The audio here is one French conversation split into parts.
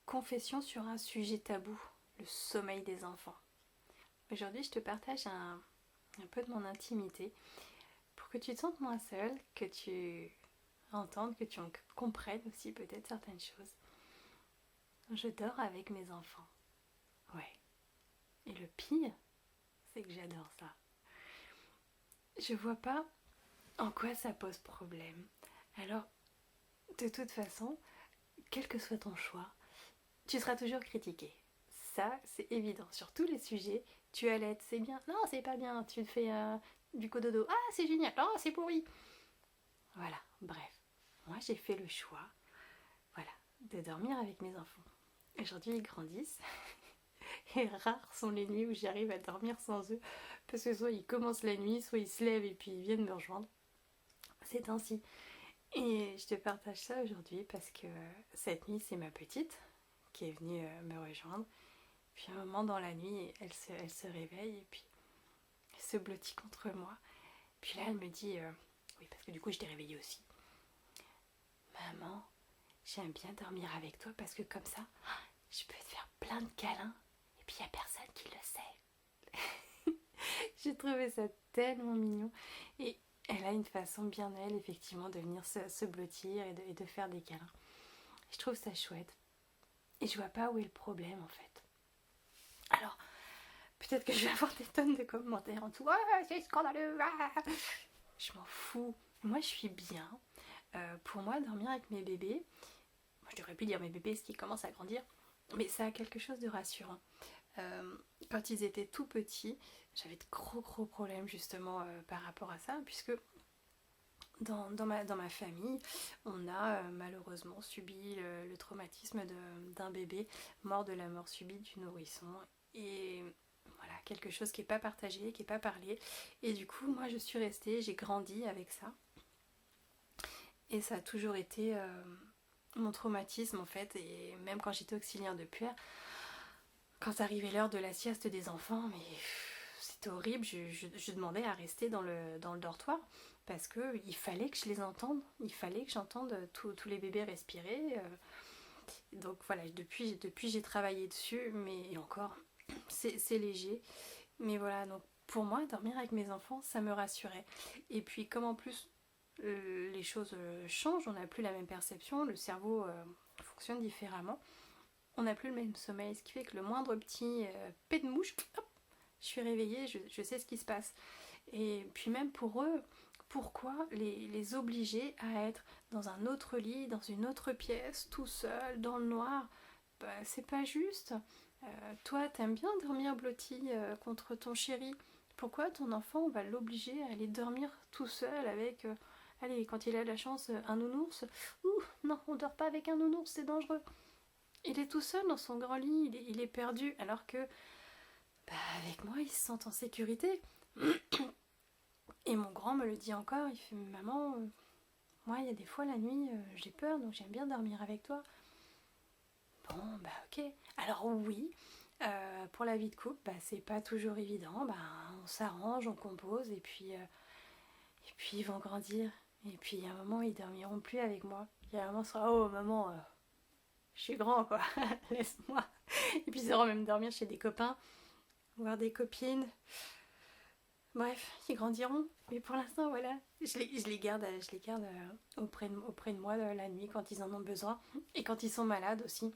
Confession sur un sujet tabou, le sommeil des enfants. Aujourd'hui, je te partage un peu de mon intimité pour que tu te sentes moins seule, que tu entendes, que tu comprennes aussi peut-être certaines choses. Je dors avec mes enfants. Ouais. Et le pire, c'est que j'adore ça. Je vois pas en quoi ça pose problème. Alors, de toute façon, quel que soit ton choix, tu seras toujours critiqué. Ça, c'est évident. Sur tous les sujets, tu allaites, c'est bien. Non, c'est pas bien. Tu fais du cododo. Ah, c'est génial. Non, c'est pourri. Voilà, bref. Moi, j'ai fait le choix, voilà, de dormir avec mes enfants. Aujourd'hui, ils grandissent. Et rares sont les nuits où j'arrive à dormir sans eux. Parce que soit ils commencent la nuit, soit ils se lèvent et puis ils viennent me rejoindre. C'est ainsi. Et je te partage ça aujourd'hui parce que cette nuit, c'est ma petite qui est venue me rejoindre. Puis un moment dans la nuit, elle se réveille et puis elle se blottit contre moi. Puis là, elle me dit, oui, parce que du coup, je t'ai réveillée aussi. Maman, j'aime bien dormir avec toi parce que comme ça, je peux te faire plein de câlins et puis il n'y a personne qui le sait. J'ai trouvé ça tellement mignon. Et elle a une façon bien à elle, effectivement, de venir se blottir et de faire des câlins. Je trouve ça chouette. Et je vois pas où est le problème, en fait. Alors, peut-être que je vais avoir des tonnes de commentaires en tout. Ah, c'est scandaleux. Ah. Je m'en fous. Moi, je suis bien. Pour moi, dormir avec mes bébés, moi, je devrais plus dire mes bébés, ce qui commence à grandir, mais ça a quelque chose de rassurant. Quand ils étaient tout petits, j'avais de gros problèmes justement par rapport à ça, puisque dans ma famille, on a malheureusement subi le traumatisme d'un bébé mort de la mort subite du nourrisson. Et voilà, quelque chose qui n'est pas partagé, qui n'est pas parlé. Et du coup, moi, je suis restée, j'ai grandi avec ça. Et ça a toujours été mon traumatisme, en fait. Et même quand j'étais auxiliaire de puère, quand arrivait l'heure de la sieste des enfants, mais c'était horrible. Je demandais à rester dans le dortoir parce qu'il fallait que je les entende. Il fallait que j'entende tous les bébés respirer. Donc voilà, depuis j'ai travaillé dessus, mais encore, c'est léger. Mais voilà, donc pour moi, dormir avec mes enfants, ça me rassurait. Et puis comme en plus les choses changent, on n'a plus la même perception, le cerveau fonctionne différemment, on n'a plus le même sommeil, ce qui fait que le moindre petit pet de mouche, hop, je suis réveillée, je sais ce qui se passe. Et puis même pour eux, pourquoi les obliger à être dans un autre lit, dans une autre pièce, tout seul, dans le noir? Bah, c'est pas juste. Toi, t'aimes bien dormir blotti contre ton chéri. Pourquoi ton enfant, on va l'obliger à aller dormir tout seul avec, allez, quand il a de la chance, un nounours? Ouh, non, on dort pas avec un nounours, c'est dangereux. Il est tout seul dans son grand lit, il est perdu, alors que, bah, avec moi, il se sent en sécurité. Et mon grand me le dit encore, il fait, maman, moi, il y a des fois la nuit, j'ai peur, donc j'aime bien dormir avec toi. Bon, bah ok. Alors oui, pour la vie de couple, bah, c'est pas toujours évident. Bah, on s'arrange, on compose, et puis ils vont grandir. Et puis il y a un moment, ils dormiront plus avec moi. Il y a un moment, ça sera, oh maman, je suis grand quoi, laisse-moi. Et puis ils iront même dormir chez des copains, voir des copines. Bref, ils grandiront. Mais pour l'instant, voilà, je les garde auprès de moi la nuit quand ils en ont besoin. Et quand ils sont malades aussi.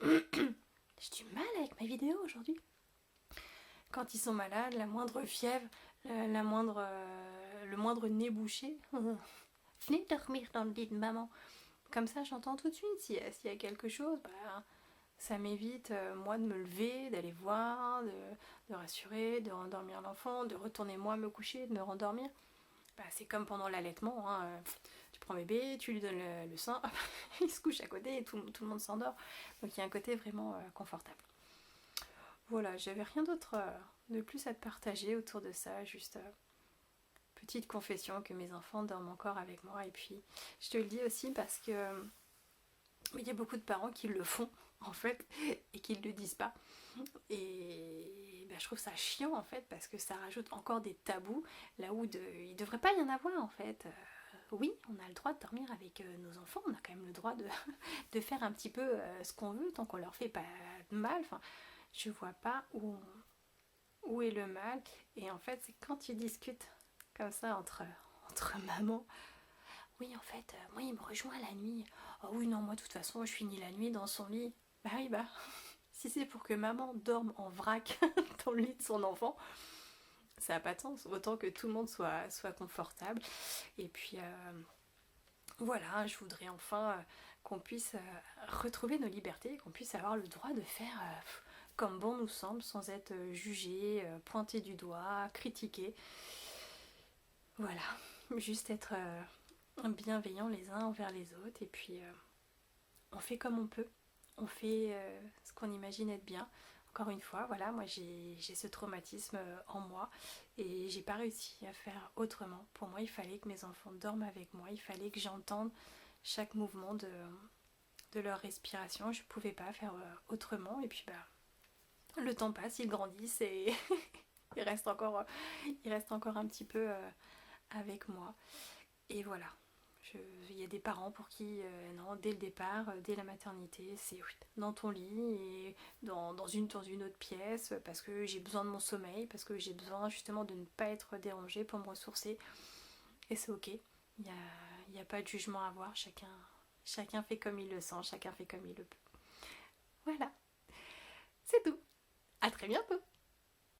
J'ai du mal avec mes vidéos aujourd'hui. Quand ils sont malades, la moindre fièvre, le moindre nez bouché, venez dormir dans le lit de maman. Comme ça, j'entends tout de suite s'il y a quelque chose. Bah, ça m'évite, moi, de me lever, d'aller voir, de rassurer, de rendormir l'enfant, de retourner moi me coucher, de me rendormir. Bah, c'est comme pendant l'allaitement. Hein. Tu prends bébé, tu lui donnes le sein, il se couche à côté et tout le monde s'endort. Donc il y a un côté vraiment confortable. Voilà, j'avais rien d'autre de plus à te partager autour de ça, juste petite confession que mes enfants dorment encore avec moi. Et puis je te le dis aussi parce que il y a beaucoup de parents qui le font en fait et qui ne le disent pas. Et ben, je trouve ça chiant en fait parce que ça rajoute encore des tabous là où il ne devrait pas y en avoir en fait. oui, on a le droit de dormir avec nos enfants, on a quand même le droit de faire un petit peu ce qu'on veut tant qu'on leur fait pas de mal. Enfin, je vois pas où est le mal. Et en fait, c'est quand tu discutes comme ça entre mamans. Oui, en fait, moi, il me rejoint la nuit. Oh oui, non, moi, de toute façon, je finis la nuit dans son lit. Bah oui, bah, si c'est pour que maman dorme en vrac dans le lit de son enfant, ça n'a pas de sens. Autant que tout le monde soit confortable. Et puis, voilà, je voudrais enfin qu'on puisse retrouver nos libertés, qu'on puisse avoir le droit de faire comme bon nous semble, sans être jugé, pointé du doigt, critiqué. Voilà, juste être bienveillants les uns envers les autres, et puis on fait comme on peut, on fait ce qu'on imagine être bien. Encore une fois, voilà, moi j'ai ce traumatisme en moi et j'ai pas réussi à faire autrement. Pour moi, il fallait que mes enfants dorment avec moi, il fallait que j'entende chaque mouvement de leur respiration. Je pouvais pas faire autrement, et puis bah le temps passe, ils grandissent et il reste encore un petit peu avec moi. Et voilà. Il y a des parents pour qui, non, dès le départ, dès la maternité, c'est oui, dans ton lit et dans une autre pièce, parce que j'ai besoin de mon sommeil, parce que j'ai besoin justement de ne pas être dérangée pour me ressourcer. Et c'est ok. Il y a pas de jugement à avoir. Chacun fait comme il le sent, chacun fait comme il le peut. Voilà, c'est tout. À très bientôt.